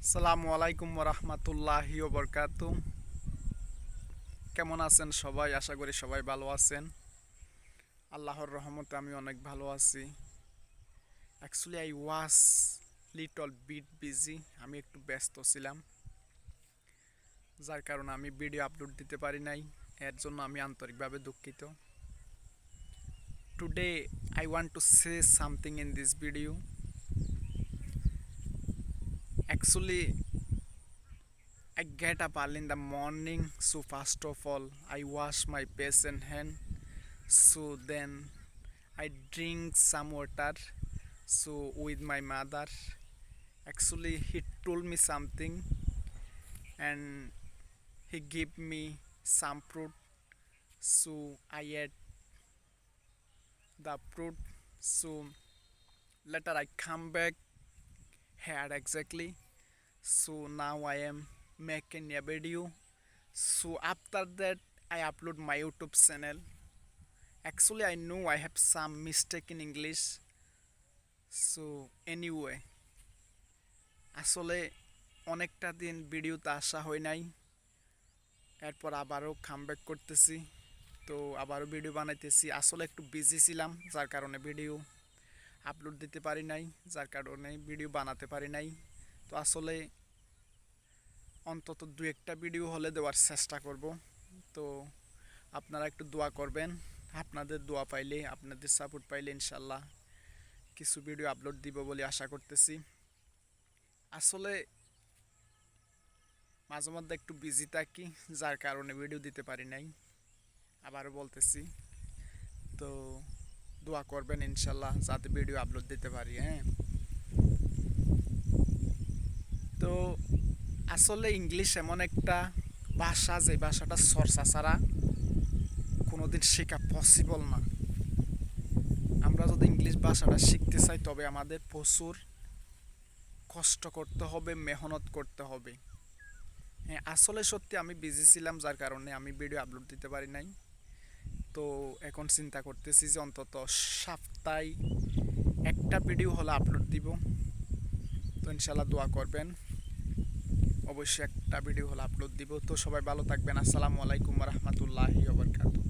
আসসালামু আলাইকুম ওরহমতুল্লাহি ওবরকাতু। কেমন আছেন সবাই? আশা করি সবাই ভালো আছেন। আল্লাহর রহমতে আমি অনেক ভালো আছি। Actually I was little bit busy, আমি একটু ব্যস্ত ছিলাম, যার কারণে আমি ভিডিও আপলোড দিতে পারি নাই। এর জন্য আমি আন্তরিকভাবে দুঃখিত। Today I want to say something in this video. Actually I get up early in the morning, so first of all, I wash my face and hand. So then I drink some water. So with my mother, actually he told me something, and he gave me some fruit. So I ate the fruit. So later I come back here exactly. So now I am making a video. So after that I upload my YouTube channel. Actually I know I have some mistake in English. So anyway, আসলে অনেকটা দিন ভিডিওতে আসা হয় নাই, এরপর আবারও comeback করতেছি। তো আবারও ভিডিও বানাইতেছি। আসলে একটু বিজি ছিলাম, যার কারণে ভিডিও আপলোড দিতে পারি নাই, যার কারণে ভিডিও বানাতে পারি নাই। তো আসলে অন্তত দু একটা ভিডিও হলে দেওয়ার চেষ্টা করব। তো আপনারা একটু দোয়া করবেন। আপনাদের দোয়া পাইলে, আপনাদের সাপোর্ট পাইলে ইনশাল্লাহ কিছু ভিডিও আপলোড দিব বলে আশা করতেছি। আসলে মাঝে মধ্যে একটু বিজি থাকি, যার কারণে ভিডিও দিতে পারি নাই। আবারও বলতেছি, তো দোয়া করবেন ইনশাল্লাহ যাতে ভিডিও আপলোড দিতে পারি। হ্যাঁ, তো আসলে ইংলিশ এমন একটা ভাষা, যে ভাষাটা চর্চা ছাড়া কোনোদিন শেখা পসিবল না। আমরা যদি ইংলিশ ভাষাটা শিখতে চাই, তবে আমাদের প্রচুর কষ্ট করতে হবে, মেহনত করতে হবে। হ্যাঁ, আসলে সত্যি আমি বিজি ছিলাম, যার কারণে আমি ভিডিও আপলোড দিতে পারি নাই। তো এখন চিন্তা করতেছি যে অন্তত সপ্তাহে একটা ভিডিও হলে আপলোড দিব। তো ইনশাল্লাহ দোয়া করবেন, অবশ্যই একটা ভিডিও হলে আপলোড দিব। তো সবাই ভালো থাকবেন। আসসালামু আলাইকুম রহমতুল্লাহি ওয়া বারাকাতুহু।